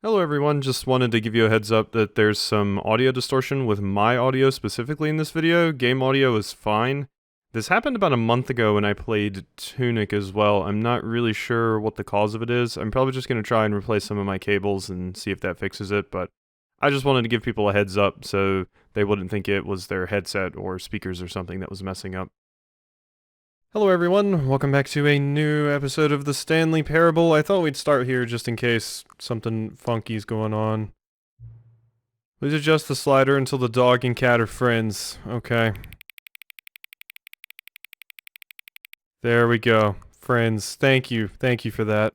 Hello everyone, just wanted to give you a heads up that there's some audio distortion with my audio specifically in this video. Game audio is fine. This happened about a month ago when I played Tunic as well. I'm not really sure what the cause of it is. I'm probably just going to try and replace some of my cables and see if that fixes it, but I just wanted to give people a heads up so they wouldn't think it was their headset or speakers or something that was messing up. Hello everyone, welcome back to a new episode of the Stanley Parable. I thought we'd start here just in case something funky's going on. Please adjust the slider until the dog and cat are friends. Okay. There we go. Friends. Thank you. Thank you for that.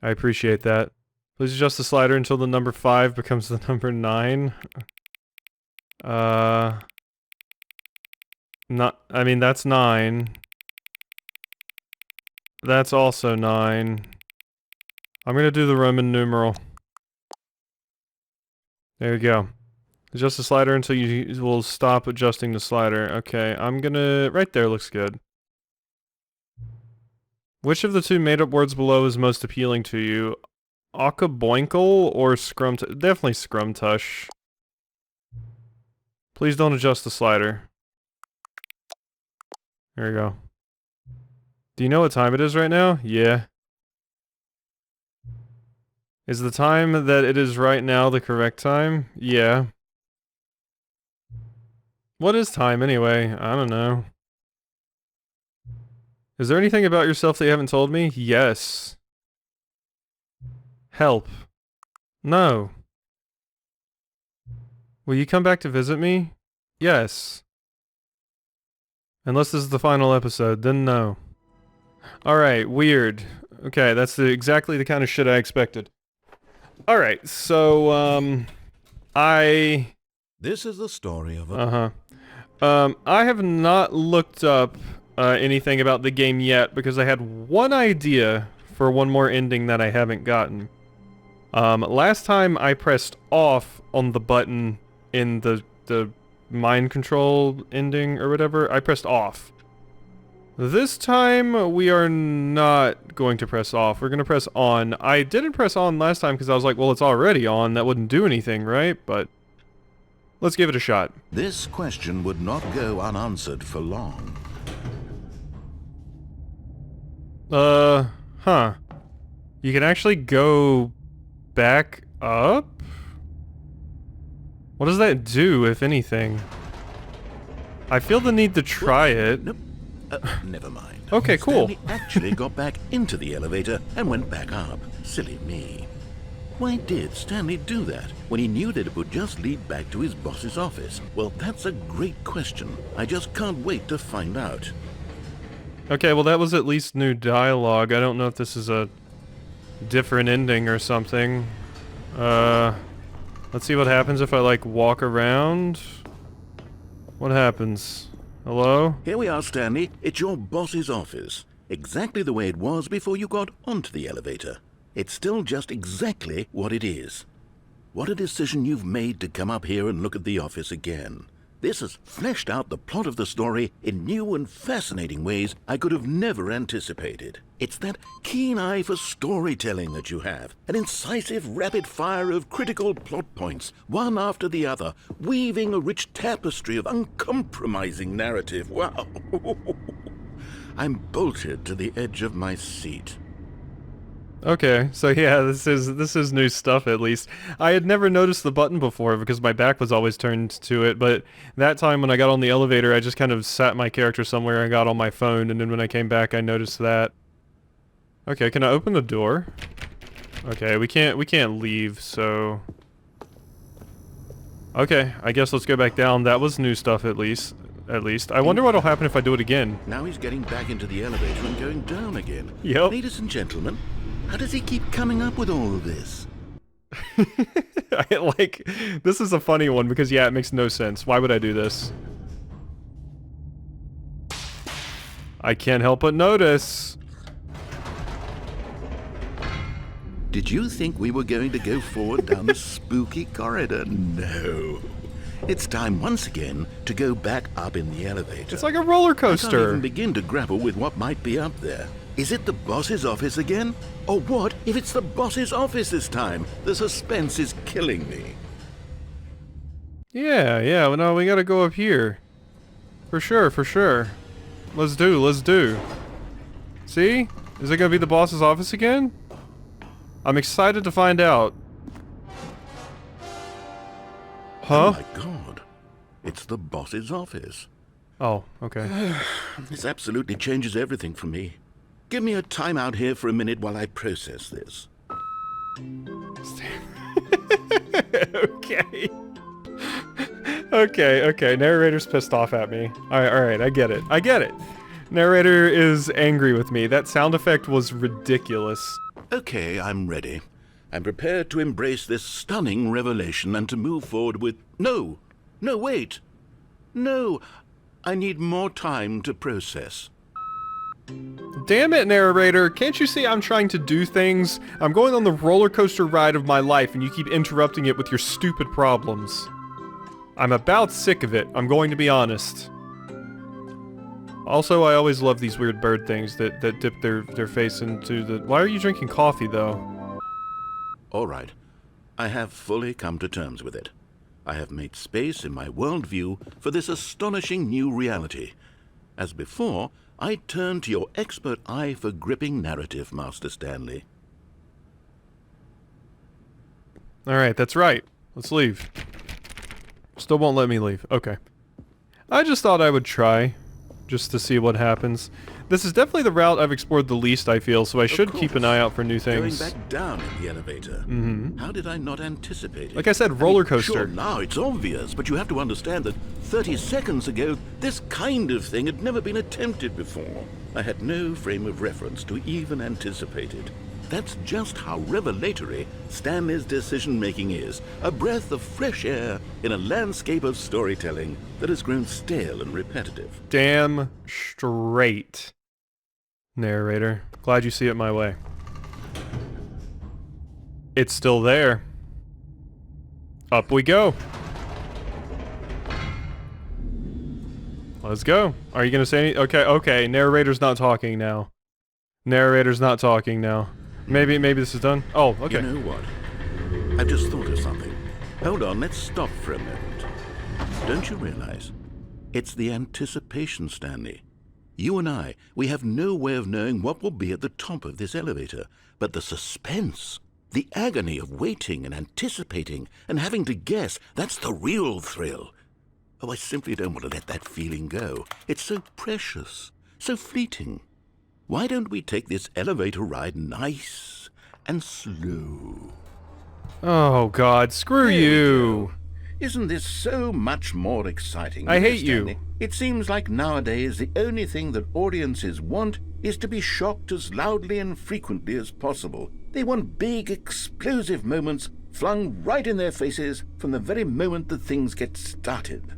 I appreciate that. Please adjust the slider until the number 5 becomes the number 9. That's 9. That's also 9. I'm gonna do the Roman numeral. There you go. Adjust the slider until you will stop adjusting the slider. Okay, I'm gonna... Right there looks good. Which of the two made-up words below is most appealing to you? Akaboinkle or Scrumtush? Definitely Scrumtush. Please don't adjust the slider. There we go. Do you know what time it is right now? Yeah. Is the time that it is right now the correct time? Yeah. What is time anyway? I don't know. Is there anything about yourself that you haven't told me? Yes. Help. No. Will you come back to visit me? Yes. Unless this is the final episode, then no. Alright, weird. Okay, that's exactly the kind of shit I expected. Alright, so, This is the story of a... I have not looked up, anything about the game yet, because I had one idea for one more ending that I haven't gotten. Last time I pressed off on the button in the mind control ending or whatever, I pressed off. This time, we are not going to press off. We're going to press on. I didn't press on last time because I was like, well, it's already on. That wouldn't do anything, right? But let's give it a shot. This question would not go unanswered for long. Huh. You can actually go back up? What does that do, if anything? I feel the need to try it. Nope. Never mind. Okay, cool. Stanley actually got back into the elevator and went back up. Silly me. Why did Stanley do that when he knew that it would just lead back to his boss's office? Well, that's a great question. I just can't wait to find out. Okay, well that was at least new dialogue. I don't know if this is a different ending or something. Let's see what happens if I, like, walk around. What happens? Hello? Here we are, Stanley. It's your boss's office. Exactly the way it was before you got onto the elevator. It's still just exactly what it is. What a decision you've made to come up here and look at the office again. This has fleshed out the plot of the story in new and fascinating ways I could have never anticipated. It's that keen eye for storytelling that you have, an incisive rapid fire of critical plot points, one after the other, weaving a rich tapestry of uncompromising narrative. Wow! I'm bolted to the edge of my seat. Okay, so yeah, this is new stuff at least. I had never noticed the button before because my back was always turned to it, but that time when I got on the elevator, I just kind of sat my character somewhere and got on my phone, and then when I came back, I noticed that. Okay, can I open the door? Okay, we can't leave, so... Okay, I guess let's go back down. That was new stuff at least. I wonder what'll happen if I do it again. Now he's getting back into the elevator and going down again. Yep. Ladies and gentlemen, how does he keep coming up with all of this? This is a funny one because, yeah, it makes no sense. Why would I do this? I can't help but notice. Did you think we were going to go forward down the spooky corridor? No. It's time once again to go back up in the elevator. It's like a roller I can't coaster. even begin to grapple with what might be up there. Is it the boss's office again? Or what if it's the boss's office this time? The suspense is killing me. Yeah, well, no, we gotta go up here. For sure. Let's do. See? Is it gonna be the boss's office again? I'm excited to find out. Huh? Oh my god. It's the boss's office. Oh, okay. This absolutely changes everything for me. Give me a time out here for a minute while I process this. Okay. Narrator's pissed off at me. Alright, I get it. Narrator is angry with me. That sound effect was ridiculous. Okay, I'm ready. I'm prepared to embrace this stunning revelation and to move forward with... No, wait. No, I need more time to process. Damn it, narrator. Can't you see I'm trying to do things? I'm going on the roller coaster ride of my life and you keep interrupting it with your stupid problems. I'm about sick of it, I'm going to be honest. Also, I always love these weird bird things that dip their face into the... Why are you drinking coffee, though? Alright. I have fully come to terms with it. I have made space in my worldview for this astonishing new reality. As before, I turn to your expert eye for gripping narrative, Master Stanley. Alright, that's right. Let's leave. Still won't let me leave. Okay. I just thought I would try, just to see what happens. This is definitely the route I've explored the least, I feel, so I should keep an eye out for new things. Going back down in the elevator. How did I not anticipate it? Like I said, roller coaster. Sure, now it's obvious, but you have to understand that 30 seconds ago, this kind of thing had never been attempted before. I had no frame of reference to even anticipate it. That's just how revelatory Stanley's decision-making is. A breath of fresh air in a landscape of storytelling that has grown stale and repetitive. Damn straight, narrator. Glad you see it my way. It's still there. Up we go. Let's go. Are you gonna say any? Okay. Narrator's not talking now. Maybe this is done. Oh, okay. You know what? I've just thought of something. Hold on, let's stop for a moment. Don't you realize? It's the anticipation, Stanley. You and I, we have no way of knowing what will be at the top of this elevator. But the suspense, the agony of waiting and anticipating and having to guess, that's the real thrill. Oh, I simply don't want to let that feeling go. It's so precious, so fleeting. Why don't we take this elevator ride nice and slow? Oh God, screw you. Isn't this so much more exciting? I hate you. It seems like nowadays the only thing that audiences want is to be shocked as loudly and frequently as possible. They want big, explosive moments flung right in their faces from the very moment that things get started.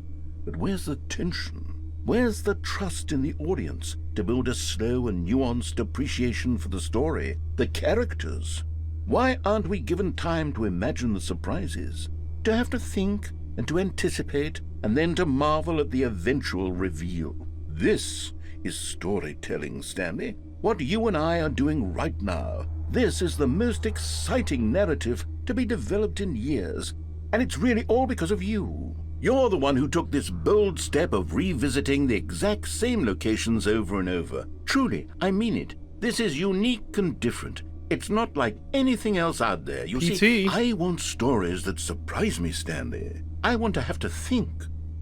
But where's the tension? Where's the trust in the audience to build a slow and nuanced appreciation for the story, the characters? Why aren't we given time to imagine the surprises, to have to think and to anticipate, and then to marvel at the eventual reveal? This is storytelling, Stanley. What you and I are doing right now. This is the most exciting narrative to be developed in years, and it's really all because of you. You're the one who took this bold step of revisiting the exact same locations over and over. Truly, I mean it. This is unique and different. It's not like anything else out there. You see, I want stories that surprise me, Stanley. I want to have to think.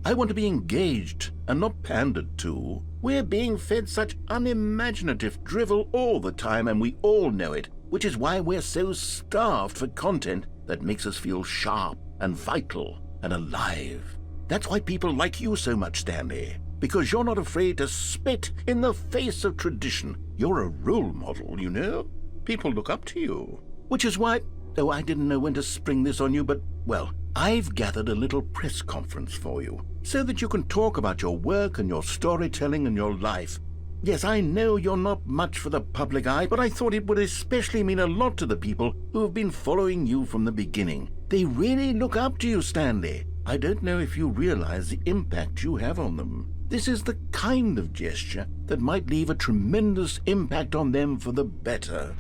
I want to be engaged and not pandered to. We're being fed such unimaginative drivel all the time, and we all know it, which is why we're so starved for content that makes us feel sharp and vital and alive. That's why people like you so much, Stanley. Because you're not afraid to spit in the face of tradition. You're a role model, you know? People look up to you. Which is why... Oh, I didn't know when to spring this on you, but, well, I've gathered a little press conference for you, so that you can talk about your work and your storytelling and your life. Yes, I know you're not much for the public eye, but I thought it would especially mean a lot to the people who have been following you from the beginning. They really look up to you, Stanley. I don't know if you realize the impact you have on them. This is the kind of gesture that might leave a tremendous impact on them for the better.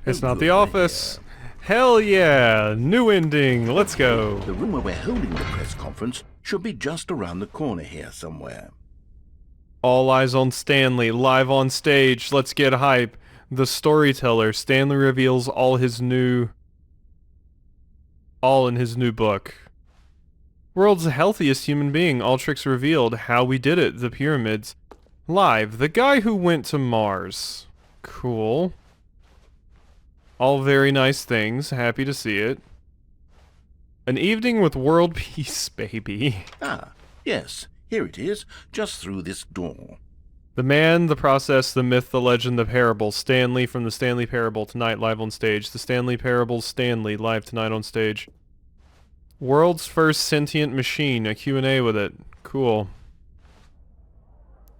It's not The Office. Hell yeah! New ending. Let's go. The room where we're holding the press conference should be just around the corner here somewhere. All eyes on Stanley, live on stage. Let's get hype. The storyteller. Stanley reveals all in his new book. World's healthiest human being. All tricks revealed. How we did it. The pyramids. Live. The guy who went to Mars. Cool. All very nice things. Happy to see it. An evening with world peace, baby. Ah, yes. Here it is. Just through this door. The man, the process, the myth, the legend, the parable. Stanley from the Stanley Parable tonight live on stage. The Stanley Parable's Stanley live tonight on stage. World's first sentient machine. A Q&A with it. Cool.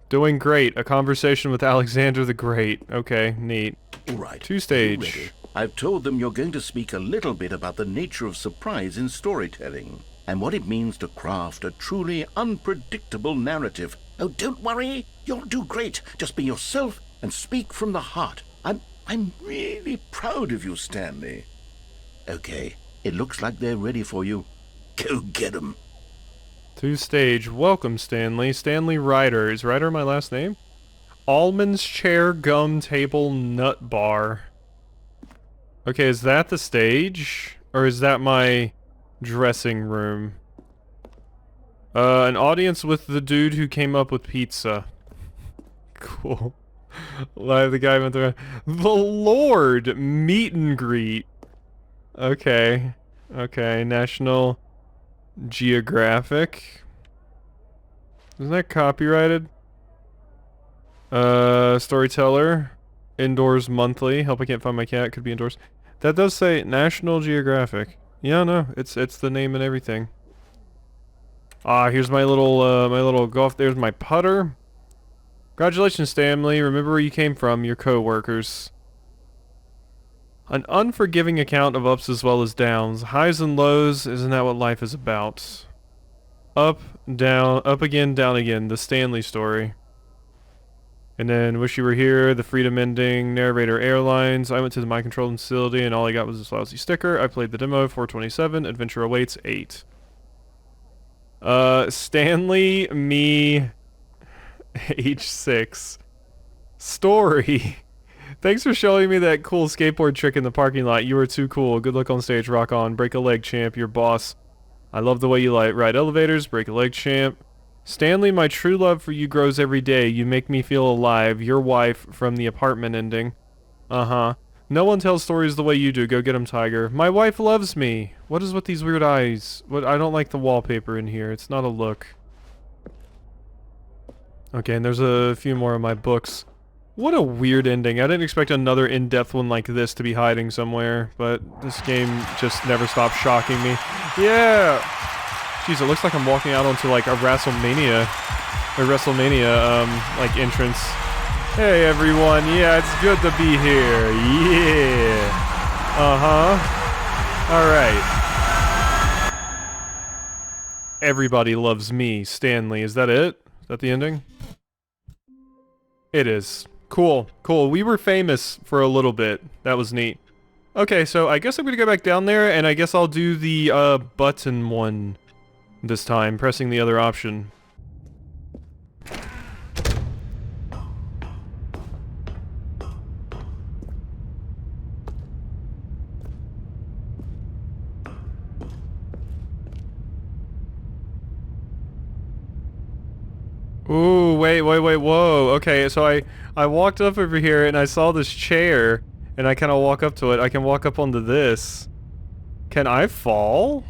Doing great. A conversation with Alexander the Great. Okay, neat. All right. 2 stage. I've told them you're going to speak a little bit about the nature of surprise in storytelling and what it means to craft a truly unpredictable narrative. Oh, don't worry. You'll do great. Just be yourself and speak from the heart. I'm really proud of you, Stanley. Okay, it looks like they're ready for you. Go get 'em. 2 stage. Welcome, Stanley. Stanley Ryder. Is Ryder my last name? Almonds, chair, gum, table, nut bar. Okay, is that the stage? Or is that my dressing room? An audience with the dude who came up with pizza. Cool. Live the guy went through. The Lord! Meet and greet. Okay. Okay, National Geographic. Isn't that copyrighted? Storyteller. Indoors monthly. Help I can't find my cat. Could be indoors. That does say National Geographic. Yeah, no, it's the name and everything. Ah, here's my little golf. There's my putter. Congratulations, Stanley. Remember where you came from. Your co-workers. An unforgiving account of ups as well as downs. Highs and lows. Isn't that what life is about? Up, down, up again, down again. The Stanley story. And then, wish you were here, the Freedom ending, Narrator Airlines. I went to the mind control facility and all I got was this lousy sticker. I played the demo, 427, Adventure Awaits, 8. Stanley, me, age 6. Story. Thanks for showing me that cool skateboard trick in the parking lot. You were too cool. Good luck on stage, rock on. Break a leg, champ, your boss. I love the way you ride elevators, break a leg, champ. Stanley, my true love for you grows every day. You make me feel alive. Your wife from the apartment ending. Uh-huh. No one tells stories the way you do. Go get him, Tiger. My wife loves me. What is with these weird eyes? What? I don't like the wallpaper in here. It's not a look. Okay, and there's a few more of my books. What a weird ending. I didn't expect another in-depth one like this to be hiding somewhere, but this game just never stops shocking me. Yeah! Jeez, it looks like I'm walking out onto like a WrestleMania, like entrance. Hey everyone, yeah, it's good to be here. Yeah. Alright. Everybody loves me, Stanley. Is that it? Is that the ending? It is. Cool, cool. We were famous for a little bit. That was neat. Okay, so I guess I'm gonna go back down there, and I guess I'll do the, button one this time, pressing the other option. Ooh, wait, whoa. Okay, so I walked up over here and I saw this chair, and I kind of walk up to it. I can walk up onto this. Can I fall?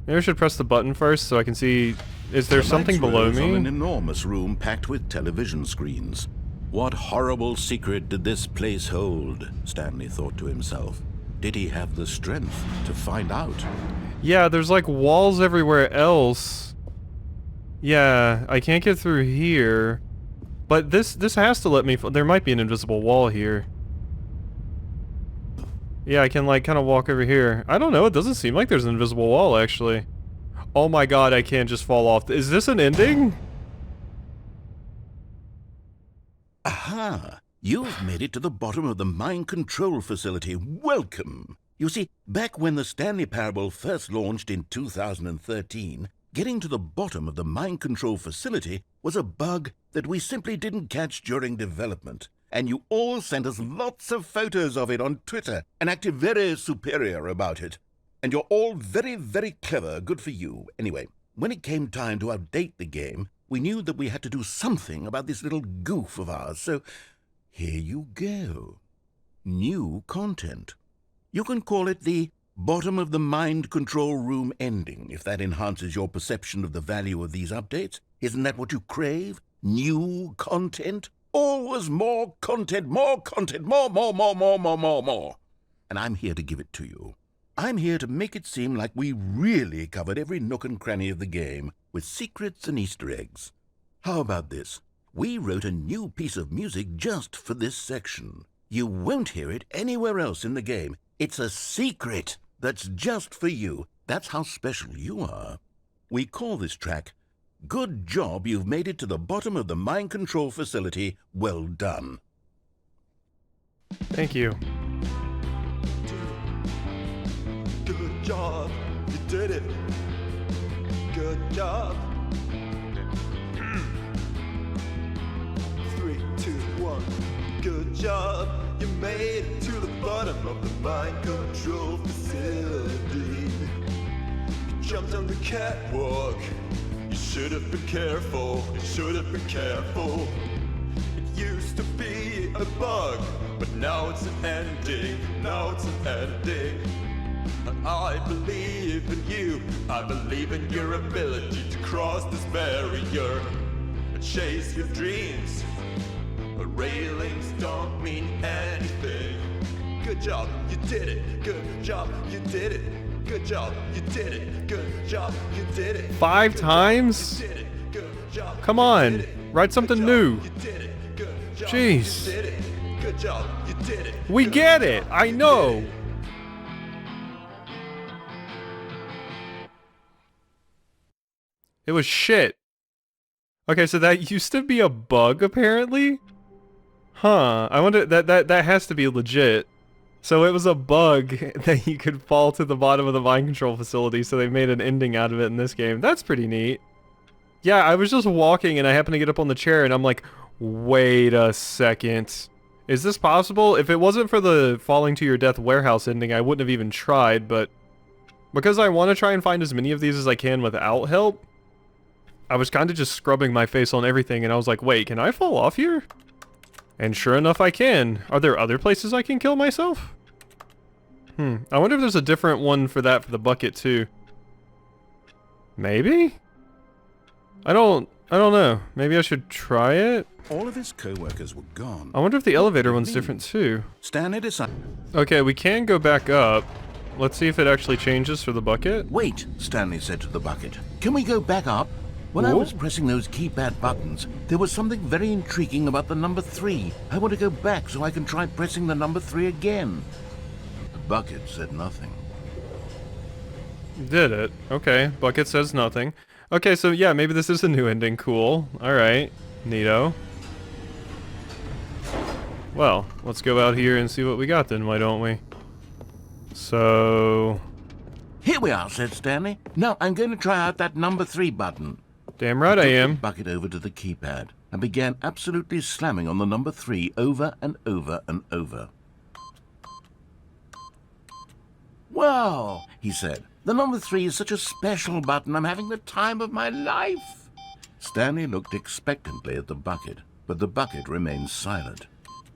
Maybe I should press the button first so I can see. Is there something below me? On an enormous room packed with television screens. What horrible secret did this place hold? Stanley thought to himself. Did he have the strength to find out? Yeah, there's like walls everywhere else. Yeah, I can't get through here. But this has to let me. There might be an invisible wall here. Yeah, I can like kind of walk over here. I don't know, it doesn't seem like there's an invisible wall actually. Oh my god, I can't just fall off. Is this an ending? Aha! You've made it to the bottom of the mind control facility. Welcome! You see, back when the Stanley Parable first launched in 2013, getting to the bottom of the mind control facility was a bug that we simply didn't catch during development. And you all sent us lots of photos of it on Twitter and acted very superior about it. And you're all very, very clever. Good for you. Anyway, when it came time to update the game, we knew that we had to do something about this little goof of ours, so here you go. New content. You can call it the bottom of the mind control room ending, if that enhances your perception of the value of these updates. Isn't that what you crave? New content? Always more content, more, more. And I'm here to give it to you. I'm here to make it seem like we really covered every nook and cranny of the game, with secrets and Easter eggs. How about this? We wrote a new piece of music just for this section. You won't hear it anywhere else in the game. It's a secret that's just for you. That's how special you are. We call this track, Good Job You've Made It to the Bottom of the Mind Control Facility. Well done. Thank you. Good job, you did it. Good job. 3, 2, 1. Good job, you made it to the bottom of the mind control facility. You jumped on the catwalk. You should have been careful. You should have been careful. It used to be a bug, but now it's an ending. Now it's an ending. I believe in you. I believe in your ability to cross this barrier and chase your dreams. But railings don't mean anything. Good job, you did it. Good job, you did it. Good job, you did it. Good job, you did it. 5 times? Come on, write something new. Jeez. Good job, you did it. We get it, I know. It was shit. Okay, so that used to be a bug, apparently? Huh, I wonder, that has to be legit. So it was a bug that you could fall to the bottom of the mind control facility, so they made an ending out of it in this game. That's pretty neat. Yeah, I was just walking and I happened to get up on the chair and I'm like, wait a second. Is this possible? If it wasn't for the falling to your death warehouse ending, I wouldn't have even tried, but because I want to try and find as many of these as I can without help, I was kind of just scrubbing my face on everything and I was like, wait, can I fall off here? And sure enough, I can. Are there other places I can kill myself? I wonder if there's a different one for that for the bucket too. Maybe? I don't know. Maybe I should try it? All of his co-workers were gone. I wonder if the elevator one's different too. Stanley decided... Okay, we can go back up. Let's see if it actually changes for the bucket. Wait, Stanley said to the bucket. Can we go back up? When I was pressing those keypad buttons, there was something very intriguing about the number 3. I want to go back so I can try pressing the number 3 again. The bucket said nothing. Did it? Okay, bucket says nothing. Okay, so yeah, maybe this is a new ending. Cool. Alright. Neato. Well, let's go out here and see what we got then, why don't we? So... Here we are, said Stanley. Now I'm going to try out that number 3 button. Damn right I am. The bucket over to the keypad and began absolutely slamming on the number 3 over and over and over. Wow, he said. The number 3 is such a special button. I'm having the time of my life. Stanley looked expectantly at the bucket, but the bucket remained silent.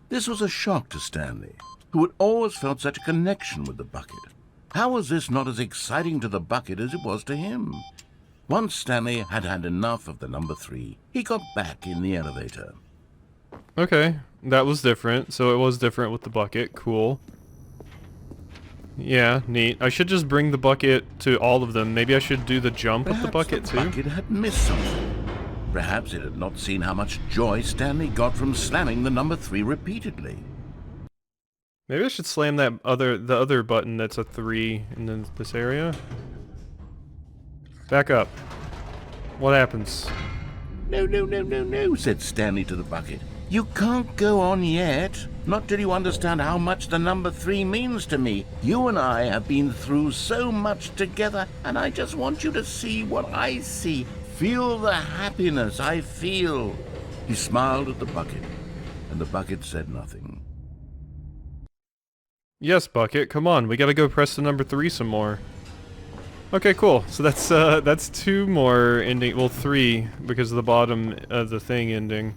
This was a shock to Stanley, who had always felt such a connection with the bucket. How was this not as exciting to the bucket as it was to him? Once Stanley had had enough of the number 3, he got back in the elevator. Okay, that was different. So it was different with the bucket. Cool. Yeah, neat. I should just bring the bucket to all of them. Maybe I should do the jump with the bucket too. Perhaps the bucket had missed something. Perhaps it had not seen how much joy Stanley got from slamming the number 3 repeatedly. Maybe I should slam the other button that's a 3 in this area. Back up. What happens? No, said Stanley to the bucket. You can't go on yet. Not till you understand how much the number 3 means to me. You and I have been through so much together, and I just want you to see what I see. Feel the happiness I feel. He smiled at the bucket, and the bucket said nothing. Yes, Bucket, come on, we gotta go press the number 3 some more. Okay, cool. So that's 2 more ending, well 3, because of the bottom of the thing ending.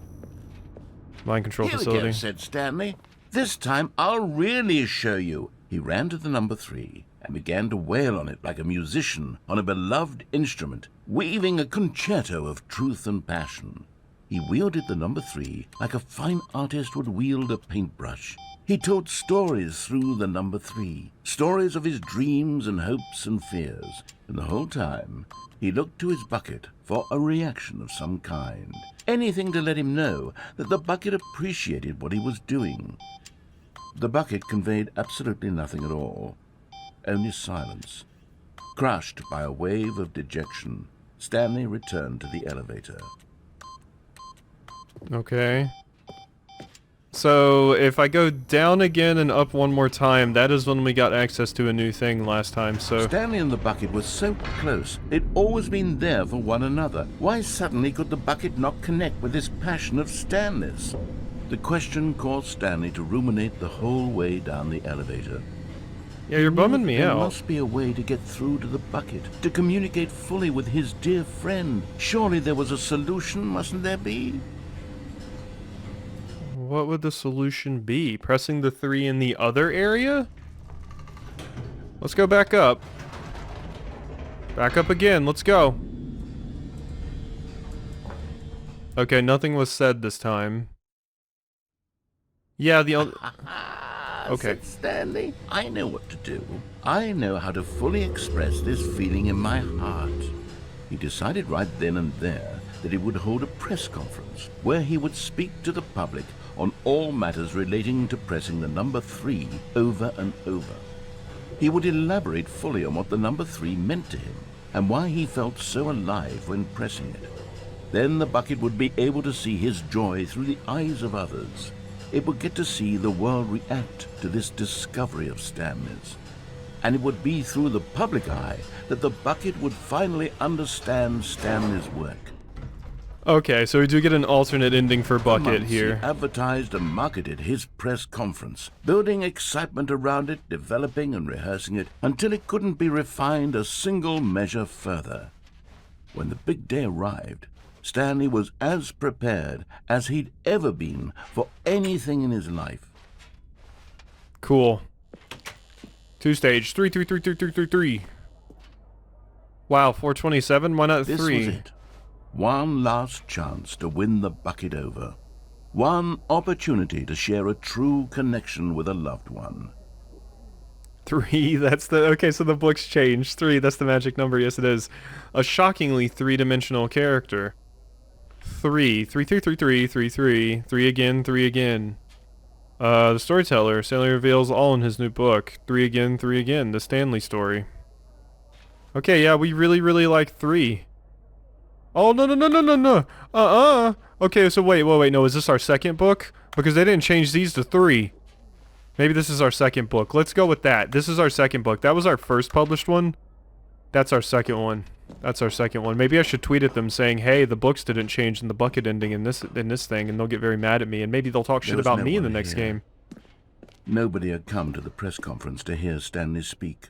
Mind control Here facility. we go, said Stanley. This time I'll really show you. He ran to the number 3 and began to wail on it like a musician on a beloved instrument, weaving a concerto of truth and passion. He wielded the number 3 like a fine artist would wield a paintbrush. He told stories through the number 3, stories of his dreams and hopes and fears, and the whole time he looked to his bucket for a reaction of some kind. Anything to let him know that the bucket appreciated what he was doing. The bucket conveyed absolutely nothing at all, only silence. Crushed by a wave of dejection, Stanley returned to the elevator. Okay. So, if I go down again and up one more time, that is when we got access to a new thing last time, so... Stanley and the bucket were so close. They'd always been there for one another. Why suddenly could the bucket not connect with this passion of Stanley's? The question caused Stanley to ruminate the whole way down the elevator. Yeah, you're bumming me There out. must be a way to get through to the bucket, to communicate fully with his dear friend. Surely there was a solution, mustn't there be? What would the solution be? Pressing the 3 in the other area? Let's go back up. Back up again, let's go. Okay, nothing was said this time. Yeah, the other... Okay. Said Stanley. I know what to do. I know how to fully express this feeling in my heart. He decided right then and there that he would hold a press conference where he would speak to the public on all matters relating to pressing the number 3 over and over. He would elaborate fully on what the number 3 meant to him and why he felt so alive when pressing it. Then the bucket would be able to see his joy through the eyes of others. It would get to see the world react to this discovery of Stanley's. And it would be through the public eye that the bucket would finally understand Stanley's work. Okay, so we do get an alternate ending for Bucket here. He advertised and marketed his press conference, building excitement around it, developing and rehearsing it, until it couldn't be refined a single measure further. When the big day arrived, Stanley was as prepared as he'd ever been for anything in his life. Cool. 2 stage. 3, 3, 3, 3, 3, 3, 3. Wow, 427? Why not 3? This was it. One last chance to win the bucket over. One opportunity to share a true connection with a loved one. 3, that's the... Okay, so the book's changed. 3, that's the magic number. Yes, it is. A shockingly 3-dimensional character. 3, 3, 3, 3, 3, 3, 3, 3 again, 3 again. The storyteller. Stanley reveals all in his new book. 3 again, 3 again. The Stanley story. Okay, yeah, we really, really like 3. Oh, no, no, no, no, no, no. Okay, so wait, no, is this our second book? Because they didn't change these to 3. Maybe this is our second book. Let's go with that. This is our second book. That was our first published one. That's our second one. That's our second one. Maybe I should tweet at them saying, hey, the books didn't change in the bucket ending in this thing, and they'll get very mad at me, and maybe they'll talk shit about me in the next game. Nobody had come to the press conference to hear Stanley speak,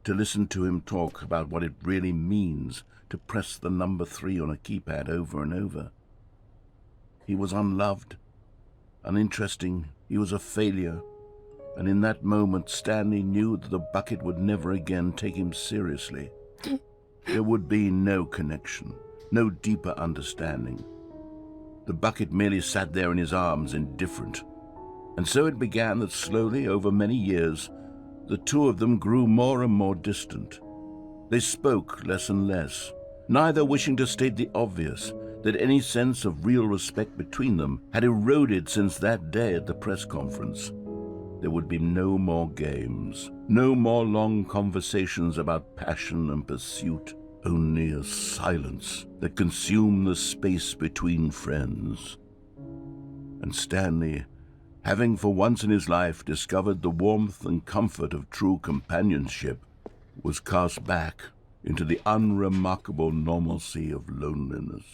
to listen to him talk about what it really means to press the number 3 on a keypad over and over. He was unloved, uninteresting, he was a failure, and in that moment Stanley knew that the bucket would never again take him seriously. There would be no connection, no deeper understanding. The bucket merely sat there in his arms, indifferent. And so it began that slowly, over many years, the two of them grew more and more distant. They spoke less and less, neither wishing to state the obvious, that any sense of real respect between them had eroded since that day at the press conference. There would be no more games, no more long conversations about passion and pursuit, only a silence that consumed the space between friends. And Stanley, having for once in his life discovered the warmth and comfort of true companionship, was cast back into the unremarkable normalcy of loneliness.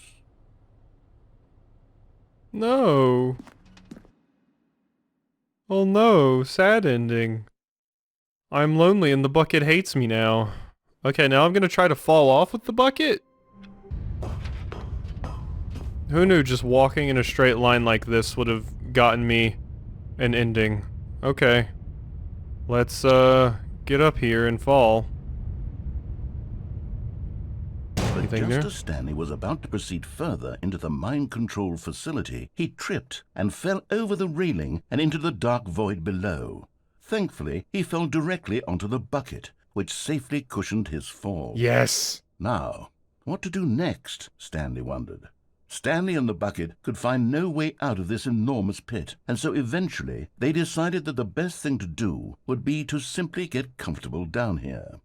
No. Oh no, sad ending. I'm lonely and the bucket hates me now. Okay, now I'm gonna try to fall off with the bucket? Who knew just walking in a straight line like this would have gotten me an ending? Okay. Let's, get up here and fall. But just as Stanley was about to proceed further into the mind control facility, he tripped and fell over the railing and into the dark void below. Thankfully, he fell directly onto the bucket, which safely cushioned his fall. Yes! Now, what to do next, Stanley wondered. Stanley and the bucket could find no way out of this enormous pit, and so eventually they decided that the best thing to do would be to simply get comfortable down here.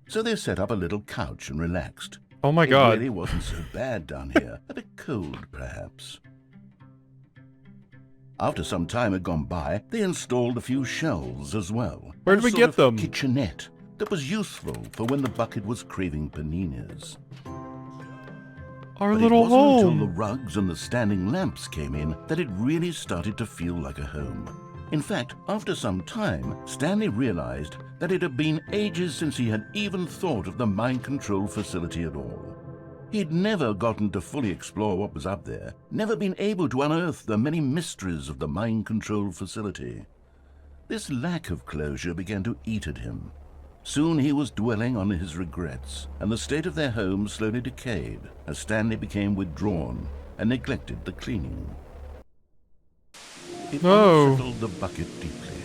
So they set up a little couch and relaxed. Oh my god. It really wasn't so bad down here. A bit cold, perhaps. After some time had gone by, they installed a few shelves as well. Where did we get them? A kitchenette that was useful for when the bucket was craving paninis. Our But little it wasn't home. until the rugs and the standing lamps came in that it really started to feel like a home. In fact, after some time, Stanley realized that it had been ages since he had even thought of the mind control facility at all. He'd never gotten to fully explore what was up there, never been able to unearth the many mysteries of the mind control facility. This lack of closure began to eat at him. Soon he was dwelling on his regrets, and the state of their home slowly decayed as Stanley became withdrawn and neglected the cleaning. It unsettled the bucket deeply.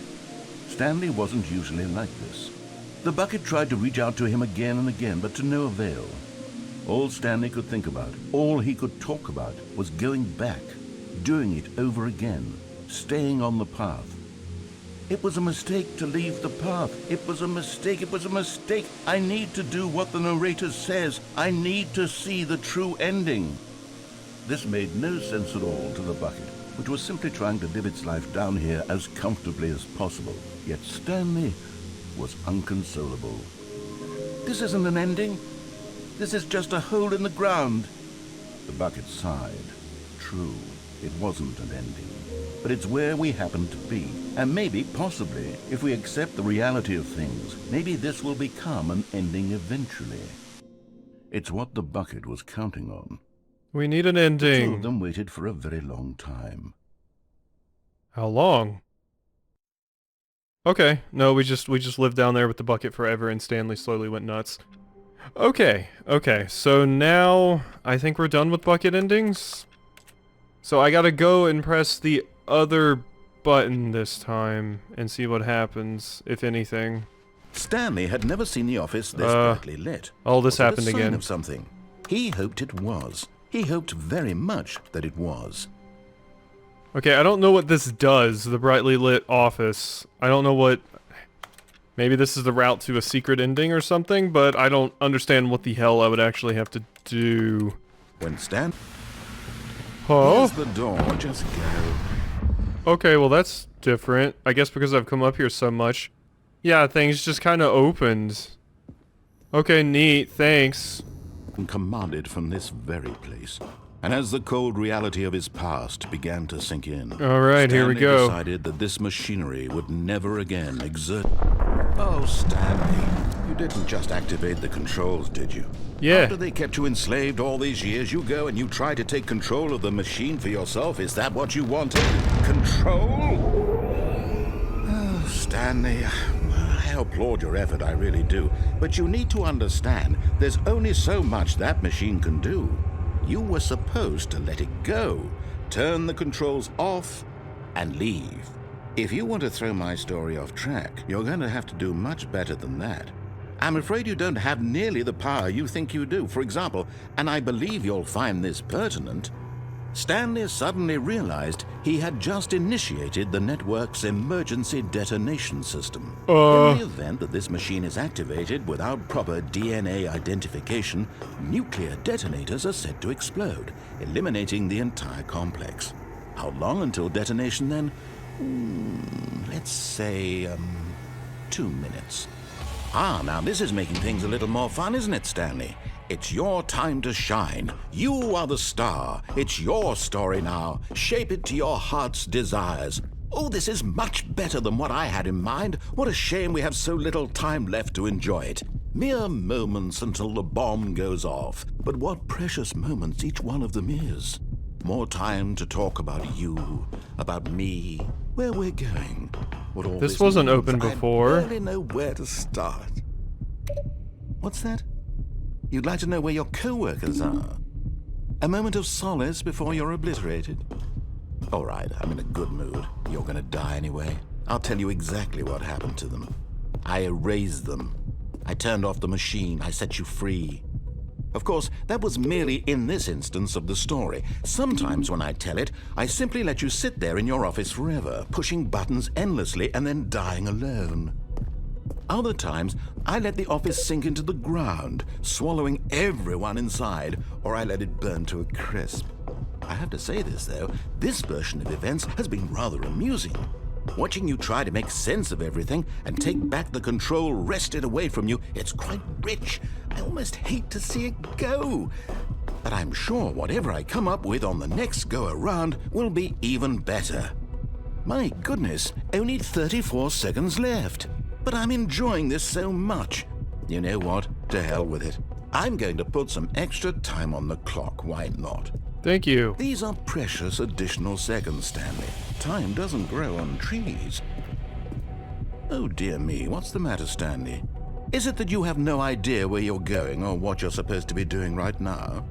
Stanley wasn't usually like this. The bucket tried to reach out to him again and again, but to no avail. All Stanley could think about, all he could talk about, was going back, doing it over again, staying on the path. It was a mistake to leave the path. It was a mistake. It was a mistake. I need to do what the narrator says. I need to see the true ending. This made no sense at all to the bucket, which was simply trying to live its life down here as comfortably as possible. Yet Stanley was unconsolable. This isn't an ending. This is just a hole in the ground. The bucket sighed. True, it wasn't an ending. But it's where we happen to be. And maybe, possibly, if we accept the reality of things, maybe this will become an ending eventually. It's what the bucket was counting on. We need an The two ending. of them waited for a very long time. How long? Okay, no, we just lived down there with the bucket forever and Stanley slowly went nuts. Okay, so now I think we're done with bucket endings. So I gotta go and press the other button this time and see what happens, if anything. Stanley had never seen the office this brightly lit. Oh, this Was it happened a sign again. of something? He hoped it was. He hoped very much that it was. Okay, I don't know what this does, the brightly lit office. I don't know what... Maybe this is the route to a secret ending or something, but I don't understand what the hell I would actually have to do. When Stan... Huh? Here's the door. Just go. Okay, well that's different. I guess because I've come up here so much. Yeah, things just kind of opened. Okay, neat, thanks. And commanded from this very place. And as the cold reality of his past began to sink in, Alright, here we Stanley go. decided that this machinery would never again exert... Oh, Stanley, you didn't just activate the controls, did you? Yeah. After they kept you enslaved all these years, you go and you try to take control of the machine for yourself. Is that what you wanted? Control? Oh, Stanley, I applaud your effort, I really do. But you need to understand, there's only so much that machine can do. You were supposed to let it go, turn the controls off, and leave. If you want to throw my story off track, you're going to have to do much better than that. I'm afraid you don't have nearly the power you think you do. For example, and I believe you'll find this pertinent, Stanley suddenly realized he had just initiated the network's emergency detonation system. In the event that this machine is activated without proper DNA identification, nuclear detonators are set to explode, eliminating the entire complex. How long until detonation then? Let's say, 2 minutes. Now this is making things a little more fun, isn't it, Stanley? It's your time to shine. You are the star. It's your story now. Shape it to your heart's desires. Oh, this is much better than what I had in mind. What a shame we have so little time left to enjoy it. Mere moments until the bomb goes off. But what precious moments each one of them is. More time to talk about you, about me, where we're going. What all This wasn't means. open before. I barely know where to start. What's that? You'd like to know where your co-workers are? A moment of solace before you're obliterated? All right, I'm in a good mood. You're gonna die anyway. I'll tell you exactly what happened to them. I erased them. I turned off the machine. I set you free. Of course, that was merely in this instance of the story. Sometimes when I tell it, I simply let you sit there in your office forever, pushing buttons endlessly and then dying alone. Other times, I let the office sink into the ground, swallowing everyone inside, or I let it burn to a crisp. I have to say this, though, this version of events has been rather amusing. Watching you try to make sense of everything and take back the control wrested away from you, it's quite rich. I almost hate to see it go. But I'm sure whatever I come up with on the next go-around will be even better. My goodness, only 34 seconds left. But I'm enjoying this so much. You know what? To hell with it. I'm going to put some extra time on the clock. Why not? Thank you. These are precious additional seconds, Stanley. Time doesn't grow on trees. Oh dear me, what's the matter, Stanley? Is it that you have no idea where you're going or what you're supposed to be doing right now?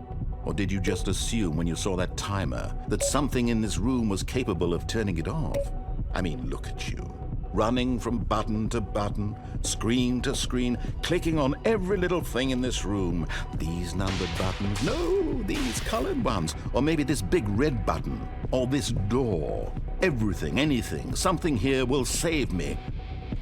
Or did you just assume when you saw that timer that something in this room was capable of turning it off? I mean, look at you. Running from button to button, screen to screen, clicking on every little thing in this room. These numbered buttons, no, these colored ones, or maybe this big red button, or this door. Everything, anything, something here will save me.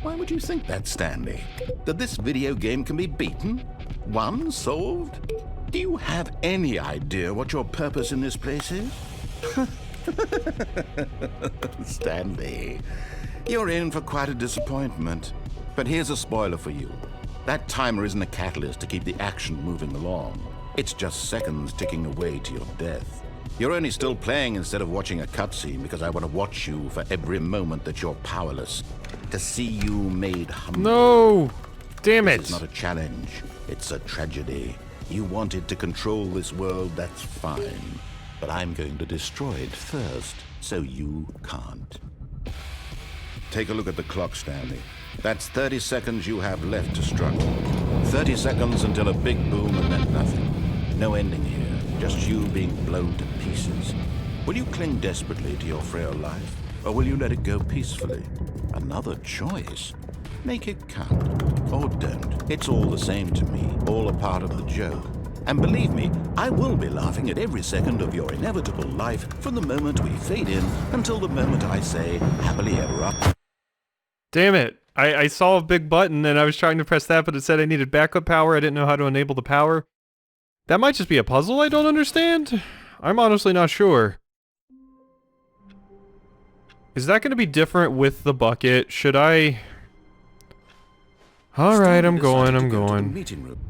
Why would you think that, Stanley? That this video game can be beaten? Won? Solved? Do you have any idea what your purpose in this place is? Stanley, you're in for quite a disappointment. But here's a spoiler for you. That timer isn't a catalyst to keep the action moving along. It's just seconds ticking away to your death. You're only still playing instead of watching a cutscene because I want to watch you for every moment that you're powerless. To see you made humble. No! Damn it! It's not a challenge. It's a tragedy. You wanted to control this world, that's fine. But I'm going to destroy it first, so you can't. Take a look at the clock, Stanley. That's 30 seconds you have left to struggle. 30 seconds until a big boom and then nothing. No ending here, just you being blown to pieces. Will you cling desperately to your frail life, or will you let it go peacefully? Another choice. Make it count, or don't. It's all the same to me, all a part of the joke. And believe me, I will be laughing at every second of your inevitable life from the moment we fade in until the moment I say, happily ever after. Damn it. I saw a big button and I was trying to press that, but it said I needed backup power. I didn't know how to enable the power. That might just be a puzzle I don't understand. I'm honestly not sure. Is that going to be different with the bucket? Should I... Alright, I'm going. Meeting room.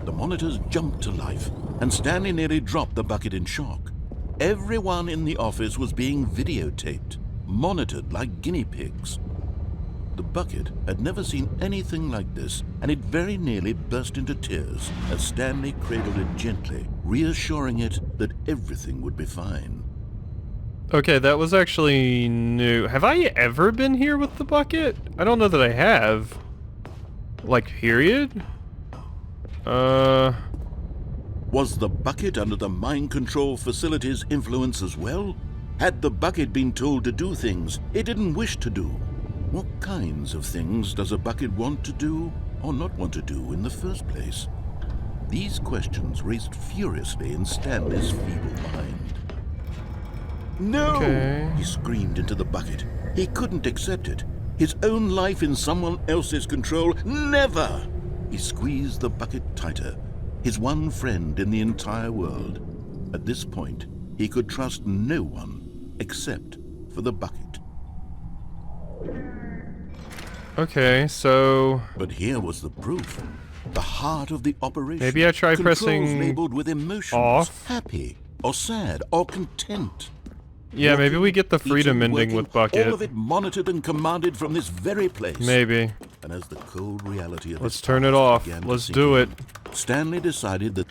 The monitors jumped to life, and Stanley nearly dropped the bucket in shock. Everyone in the office was being videotaped, monitored like guinea pigs. The bucket had never seen anything like this, and it very nearly burst into tears as Stanley cradled it gently, reassuring it that everything would be fine. Okay, that was actually new. Have I ever been here with the bucket? I don't know that I have. Like, period? Was the bucket under the mind control facility's influence as well? Had the bucket been told to do things it didn't wish to do? What kinds of things does a bucket want to do or not want to do in the first place? These questions raced furiously in Stanley's feeble mind. No! Okay. He screamed into the bucket. He couldn't accept it. His own life in someone else's control. Never! He squeezed the bucket tighter. His one friend in the entire world. At this point, he could trust no one except for the bucket. Okay, so But here was the proof. The heart of the operation. maybe I try Controls pressing labeled with emotions. off. Happy, or sad, or content. Yeah, maybe we get the freedom Eating, ending working, with Bucket. All of it monitored and commanded from this very place. Maybe. And as the cold reality of Let's its turn it past off. began to Let's sink do in, it. Stanley decided that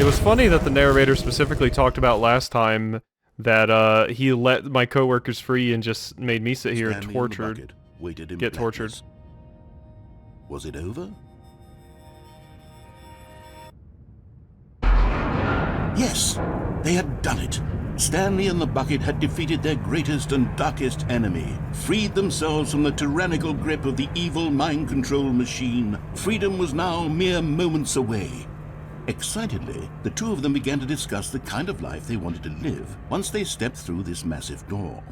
It was funny that the narrator specifically talked about last time that he let my coworkers free and just made me sit here Stanley and the tortured. bucket waited in Get tortured. blackness. Was it over? Yes, they had done it. Stanley and the bucket had defeated their greatest and darkest enemy, freed themselves from the tyrannical grip of the evil mind control machine. Freedom was now mere moments away. Excitedly, the two of them began to discuss the kind of life they wanted to live once they stepped through this massive door.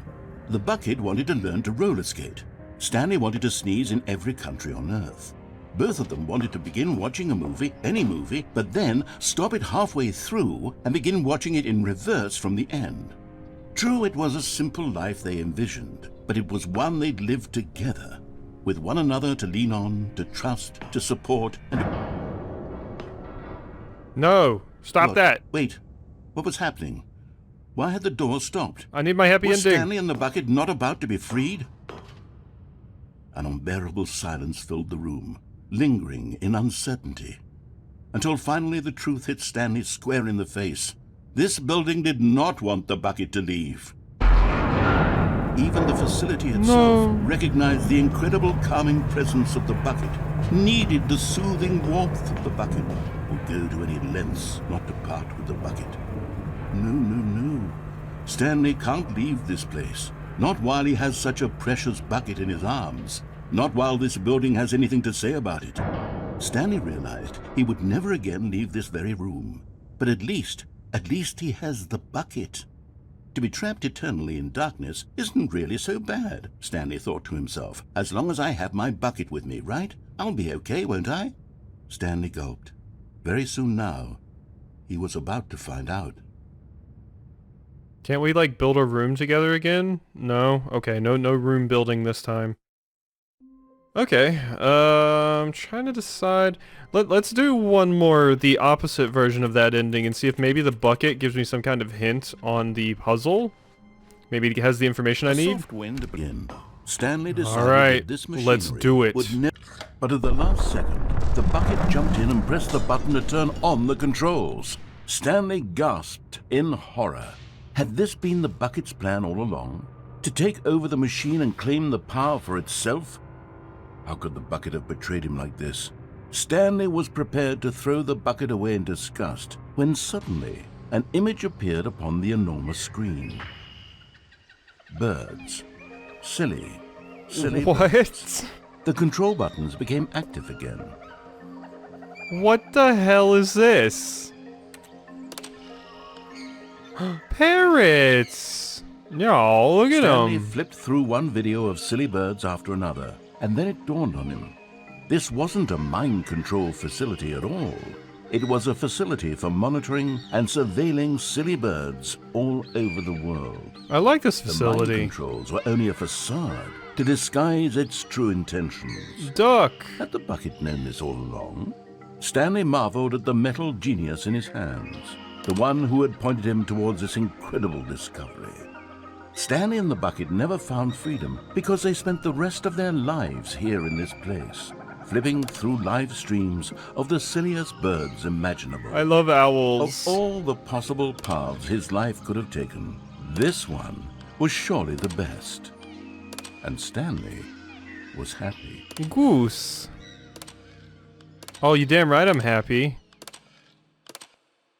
The bucket wanted to learn to roller skate. Stanley wanted to sneeze in every country on Earth. Both of them wanted to begin watching a movie, any movie, but then stop it halfway through and begin watching it in reverse from the end. True, it was a simple life they envisioned, but it was one they'd lived together, with one another to lean on, to trust, to support, and No! Stop What? that! Wait, what was happening? Why had the door stopped? I need my happy Was ending. Stanley and the bucket not about to be freed? An unbearable silence filled the room, lingering in uncertainty, until finally the truth hit Stanley square in the face. This building did not want the bucket to leave. Even the facility itself recognized the incredible calming presence of the bucket, needed the soothing warmth of the bucket, would go to any lengths not to part with the bucket. No, no, no. Stanley can't leave this place. Not while he has such a precious bucket in his arms. Not while this building has anything to say about it. Stanley realized he would never again leave this very room. But at least he has the bucket. To be trapped eternally in darkness isn't really so bad, Stanley thought to himself. As long as I have my bucket with me, right? I'll be okay, won't I? Stanley gulped. Very soon now, he was about to find out. Can't we, like, build a room together again? No? Okay, no room building this time. Okay, I'm trying to decide. Let's do one more, the opposite version of that ending, and see if maybe the bucket gives me some kind of hint on the puzzle. Maybe it has the information I need. Soft wind began. Stanley decided All right, that this machinery let's do it. would never. But at the last second, the bucket jumped in and pressed the button to turn on the controls. Stanley gasped in horror. Had this been the bucket's plan all along? To take over the machine and claim the power for itself? How could the bucket have betrayed him like this? Stanley was prepared to throw the bucket away in disgust when suddenly an image appeared upon the enormous screen. Birds. Silly What? birds. The control buttons became active again. What the hell is this? Parrots! No, look at Stanley them. flipped through one video of silly birds after another, and then it dawned on him. This wasn't a mind control facility at all. It was a facility for monitoring and surveilling silly birds all over the world. I like this The mind facility. controls were only a facade to disguise its true intentions. Duck! Had the bucket known this all along? Stanley marveled at the metal genius in his hands, the one who had pointed him towards this incredible discovery. Stanley and the bucket never found freedom because they spent the rest of their lives here in this place, flipping through live streams of the silliest birds imaginable. I love owls. Of all the possible paths his life could have taken, this one was surely the best. And Stanley was happy. Goose. Oh, you damn right I'm happy.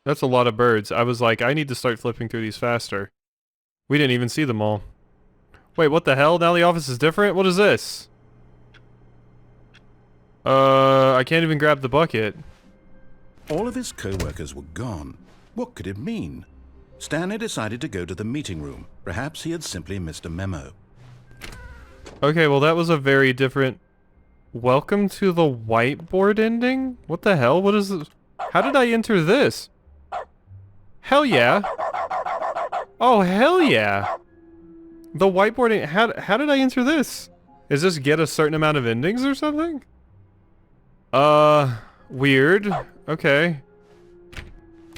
That's a lot of birds. I was like, I need to start flipping through these faster. We didn't even see them all. Wait, what the hell? Now the office is different? What is this? I can't even grab the bucket. All of his co-workers were gone. What could it mean? Stanley decided to go to the meeting room. Perhaps he had simply missed a memo. Okay, well that was a very different... Welcome to the whiteboard ending? What the hell? What is this? How did I enter this? Hell yeah. Oh, hell yeah. The whiteboard... How did I enter this? Is this get a certain amount of endings or something? Weird. Okay.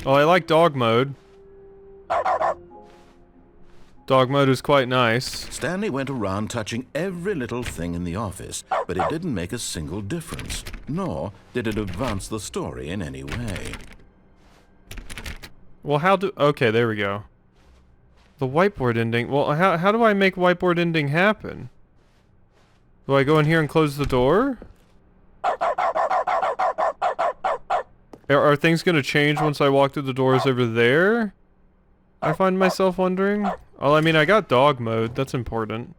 Oh, I like dog mode. Dog mode is quite nice. Stanley went around touching every little thing in the office, but it didn't make a single difference, nor did it advance the story in any way. Well, okay, there we go. The whiteboard ending. Well, how do I make whiteboard ending happen? Do I go in here and close the door? Are things gonna change once I walk through the doors over there? I find myself wondering. Well, I mean, I got dog mode. That's important.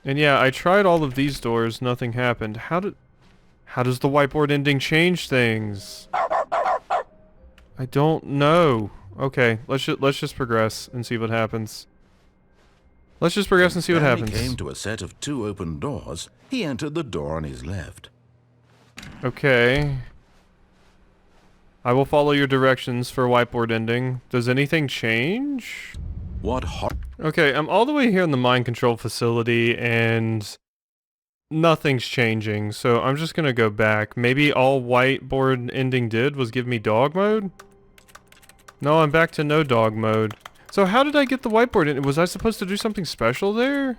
And yeah, I tried all of these doors. Nothing happened. How does the whiteboard ending change things? I don't know. Okay, let's just progress and see what happens. Let's just progress and see what happens. When he came to a set of 2 open doors, he entered the door on his left. Okay. I will follow your directions for whiteboard ending. Does anything change? What Okay, I'm all the way here in the mind control facility and nothing's changing, so I'm just gonna go back. Maybe all whiteboard ending did was give me dog mode? No, I'm back to no dog mode. So how did I get the whiteboard in? Was I supposed to do something special there?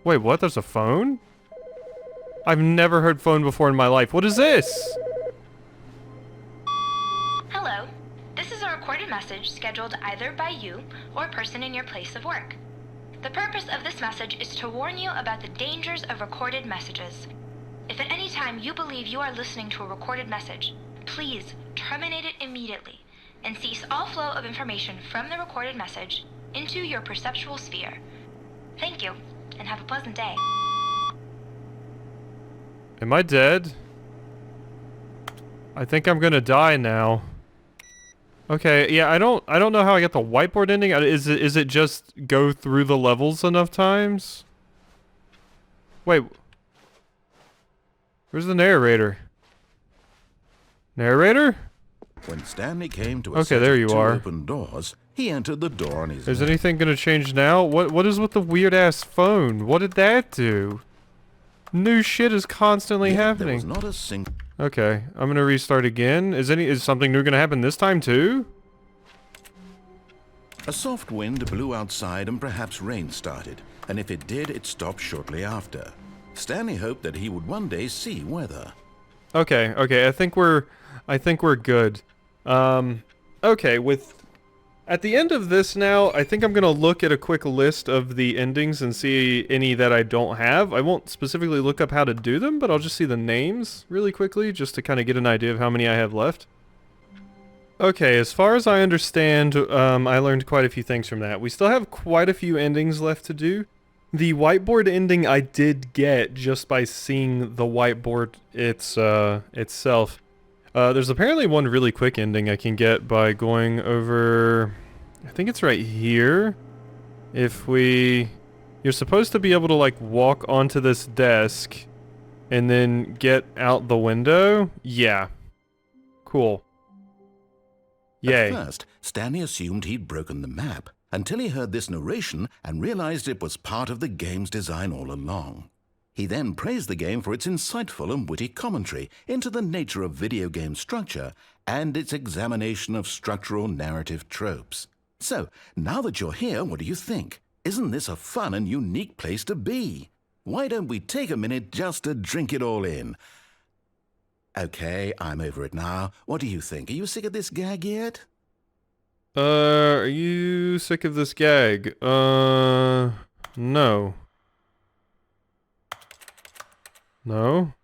Wait, what? There's a phone? I've never heard phone before in my life. What is this? Hello. This is a recorded message scheduled either by you or a person in your place of work. The purpose of this message is to warn you about the dangers of recorded messages. If at any time you believe you are listening to a recorded message, please terminate it immediately and cease all flow of information from the recorded message into your perceptual sphere. Thank you, and have a pleasant day. Am I dead? I think I'm gonna die now. Okay, yeah, I don't know how I get the whiteboard ending. Is it just go through the levels enough times? Wait. Where's the narrator? Narrator? When Stanley came to a Okay, set there of you 2 are. open doors, he entered the door on his Is left. anything gonna change now? What is with the weird ass phone? What did that do? New shit is constantly Yet happening. There was not a single... Okay, I'm gonna restart again. Is something new gonna happen this time too? A soft wind blew outside and perhaps rain started, and if it did, it stopped shortly after. Stanley hoped that he would one day see weather. Okay, I think we're good. Okay, at the end of this now, I think I'm gonna look at a quick list of the endings and see any that I don't have. I won't specifically look up how to do them, but I'll just see the names really quickly, just to kind of get an idea of how many I have left. Okay, as far as I understand, I learned quite a few things from that. We still have quite a few endings left to do. The whiteboard ending I did get just by seeing the whiteboard itself. There's apparently one really quick ending I can get by going over... I think it's right here. You're supposed to be able to, like, walk onto this desk and then get out the window. Yeah. Cool. Yay. At first, Stanley assumed he'd broken the map, until he heard this narration and realized it was part of the game's design all along. He then praised the game for its insightful and witty commentary into the nature of video game structure and its examination of structural narrative tropes. So, now that you're here, what do you think? Isn't this a fun and unique place to be? Why don't we take a minute just to drink it all in? Okay, I'm over it now. What do you think? Are you sick of this gag yet? Are you sick of this gag? No. No?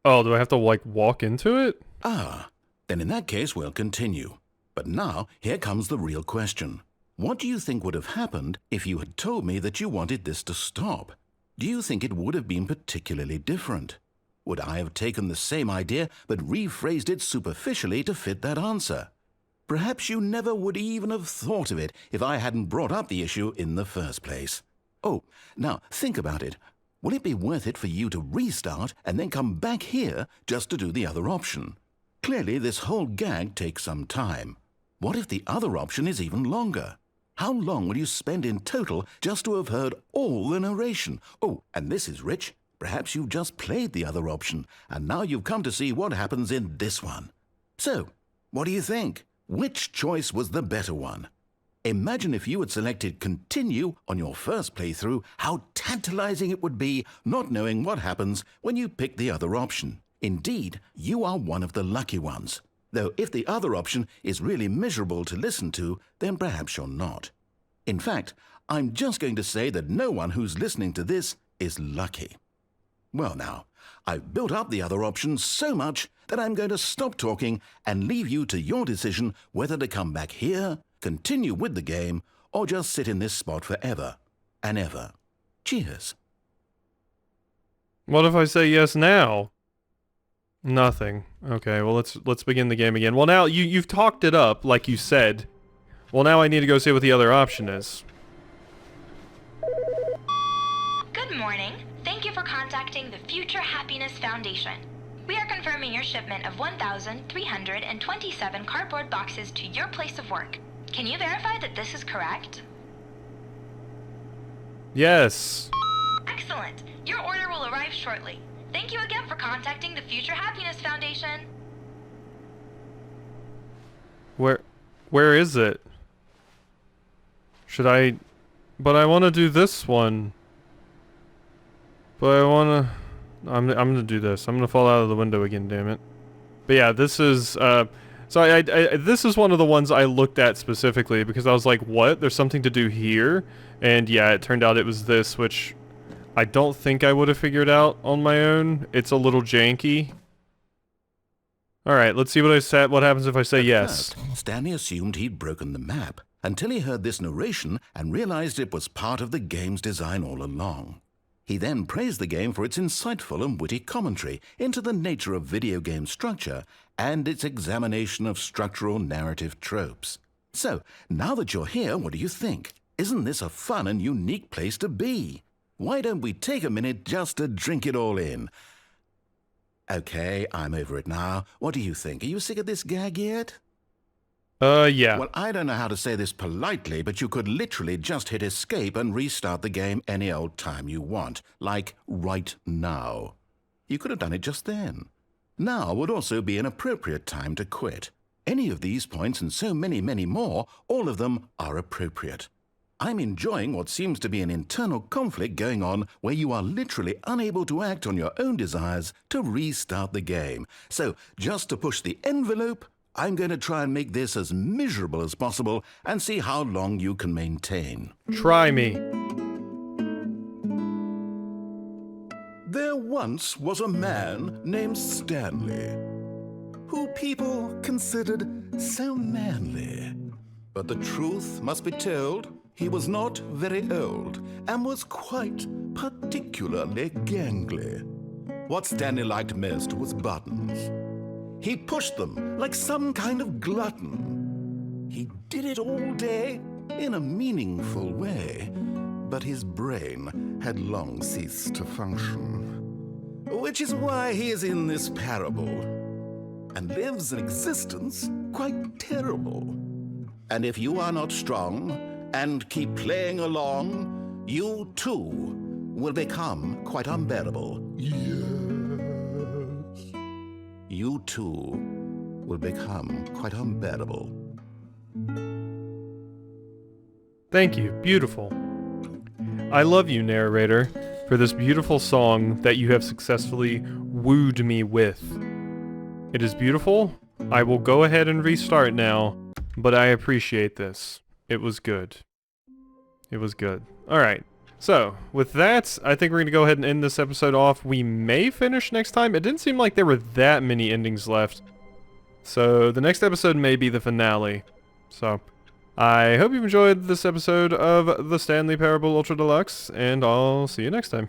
Oh, do I have to, like, walk into it? Ah, then in that case we'll continue. But now, here comes the real question. What do you think would have happened if you had told me that you wanted this to stop? Do you think it would have been particularly different? Would I have taken the same idea but rephrased it superficially to fit that answer? Perhaps you never would even have thought of it if I hadn't brought up the issue in the first place. Oh, now think about it. Will it be worth it for you to restart and then come back here just to do the other option? Clearly, this whole gag takes some time. What if the other option is even longer? How long will you spend in total just to have heard all the narration? Oh, and this is rich. Perhaps you've just played the other option, and now you've come to see what happens in this one. So, what do you think? Which choice was the better one? Imagine if you had selected Continue on your first playthrough, how tantalizing it would be not knowing what happens when you pick the other option. Indeed, you are one of the lucky ones. Though if the other option is really miserable to listen to, then perhaps you're not. In fact, I'm just going to say that no one who's listening to this is lucky. Well now, I've built up the other option so much that I'm going to stop talking and leave you to your decision whether to come back here, continue with the game, or just sit in this spot forever and ever. Cheers. What if I say yes now? Nothing. Okay, well let's begin the game again. Well now, you've talked it up, like you said. Well now I need to go see what the other option is. Good morning. Thank you for contacting the Future Happiness Foundation. We are confirming your shipment of 1,327 cardboard boxes to your place of work. Can you verify that this is correct? Yes. Excellent. Your order will arrive shortly. Thank you again for contacting the Future Happiness Foundation. Where is it? Should I... But I want to do this one. But I want to... I'm going to do this. I'm going to fall out of the window again, damn it. But yeah, this is... So this is one of the ones I looked at specifically because I was like, what? There's something to do here? And yeah, it turned out it was this, which I don't think I would have figured out on my own. It's a little janky. Alright, let's see what happens if I say yes. First, Stanley assumed he'd broken the map until he heard this narration and realized it was part of the game's design all along. He then praised the game for its insightful and witty commentary into the nature of video game structure and its examination of structural narrative tropes. So, now that you're here, what do you think? Isn't this a fun and unique place to be? Why don't we take a minute just to drink it all in? Okay, I'm over it now. What do you think? Are you sick of this gag yet? Yeah. Well, I don't know how to say this politely, but you could literally just hit escape and restart the game any old time you want, like right now. You could have done it just then. Now would also be an appropriate time to quit. Any of these points and so many, many more, all of them are appropriate. I'm enjoying what seems to be an internal conflict going on where you are literally unable to act on your own desires to restart the game. So, just to push the envelope, I'm going to try and make this as miserable as possible and see how long you can maintain. Try me. There once was a man named Stanley, who people considered so manly. But the truth must be told, he was not very old and was quite particularly gangly. What Stanley liked most was buttons. He pushed them like some kind of glutton. He did it all day in a meaningful way, but his brain had long ceased to function. Which is why he is in this parable and lives an existence quite terrible. And if you are not strong and keep playing along, you too will become quite unbearable. Yes. You too will become quite unbearable. Thank you. Beautiful. I love you, narrator, for this beautiful song that you have successfully wooed me with. It is beautiful. I will go ahead and restart now, but I appreciate this. It was good. It was good. Alright. So, with that, I think we're going to go ahead and end this episode off. We may finish next time. It didn't seem like there were that many endings left. So, the next episode may be the finale. So, I hope you enjoyed this episode of the Stanley Parable Ultra Deluxe, and I'll see you next time.